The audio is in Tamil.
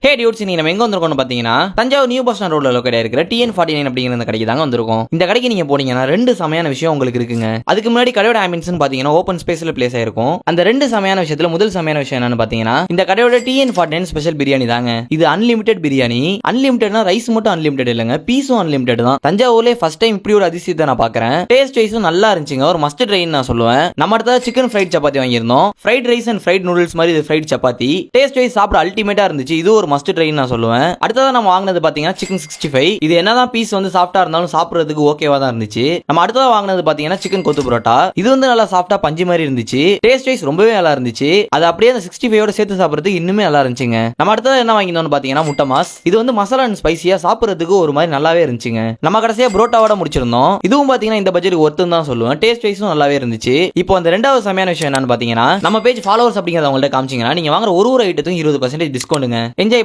ஹே டியூட்ஸ், நீங்க நம்ம எங்க வந்திருக்கோம்னு பாத்தீங்கன்னா தஞ்சாவூர் நியூ பஸ் ஸ்டாண்ட் ரோட்ல லொக்கேட் இருக்கிற TN49 அப்படிங்கிற இந்த கடைக்கு தாங்க வந்திருக்கோம். இந்த கடைக்கு நீங்க போனீங்கன்னா ரெண்டு சமையான விஷயம் உங்களுக்கு இருக்குங்க. அதுக்கு முன்னாடி கடையோட ஆம்பியன்ஸ் பாத்தீங்கன்னா ஓப்பன் ஸ்பேஸ்ல பிளேஸ் ஆயிருக்கும். அந்த ரெண்டு சமையான விஷயத்துல முதல் சமையான விஷயம் என்னன்னு பாத்தீங்கன்னா இந்த கடையோட TN49 ஸ்பெஷல் பிரியாணி தாங்க. இது அன்லிமிடெட் பிரியாணி. அன்லிமிடெட்னா ரைஸ் மட்டும் அன்லிமிடெட் இல்லங்க, பீஸும் அன்லிமிடெட் தான். தஞ்சாவூர்ல ஃபர்ஸ்ட் டைம் இப்படி ஒரு அதிசயத்தை நான் பாக்குறேன். டேஸ்ட் வைஸும் நல்லா இருந்துச்சுங்க, ஒரு மஸ்ட் ட்ரைன்னு நான் சொல்லுவேன். நம்ம அடுத்தது சிக்கன் ஃப்ரைட் சப்பாத்தி வாங்கியிருந்தோம். Fried rice and freight noodles மாதிரி இது ஃப்ரைட் சப்பாத்தி. டேஸ்ட் வைஸ் சாப்பிட அல்டிமேட்டா இருந்துச்சு. இது ஒரு மஸ்ட் ட்ரைன்னு நான் சொல்லுவேன். அடுத்ததா நம்ம வாங்கினது பாத்தீங்கன்னா சிக்கன் 65. இது என்னதான் பீஸ் வந்து சாஃப்டா இருந்தாலும் சாப்பிடுறதுக்கு ஓகேவா தான் இருந்துச்சு. நம்ம அடுத்ததா வாங்கினது பாத்தீங்கன்னா சிக்கன் கொத்து பரோட்டா. இது வந்து நல்லா சாஃப்டா பஞ்சு மாதிரி இருந்துச்சு. டேஸ்ட் வைஸ் ரொம்பவே நல்லா இருந்துச்சு. அது அப்படியே அந்த 65 சேர்த்து சாப்பிடுறதுக்கு இன்னுமே நல்லா இருந்துச்சுங்க. நம்ம அடுத்ததா என்ன வாங்கினோம்னு பாத்தீங்கன்னா முட்டை மாஸ். இது வந்து மசாலா அண்ட் ஸ்பைசியா சாப்பிடுறதுக்கு ஒரு மாதிரி நல்லாவே இருந்துச்சுங்க. நம்ம கடைசியா புரோட்டாவோட முடிச்சிருந்தோம். இதுவும் பாத்தீங்கன்னா இந்த பட்ஜெட் ஒர்த்துன்னு தான் சொல்லுவேன். டேஸ்ட் வைஸும் நல்லாவே இருந்துச்சு. இப்போ அந்த ரெண்டாவது சமையான விஷயம் என்னன்னு பாத்தீங்கன்னா நம்ம பேஜ் ஃபாலோவர்ஸ் அப்படிங்கறத உங்கள்ட்ட காமிச்சீங்கன்னா நீங்க வாங்குற ஒரு ஐட்டத்துக்கும் 20% டிஸ்கவுண்ட்டுங்க. என்ஜாய்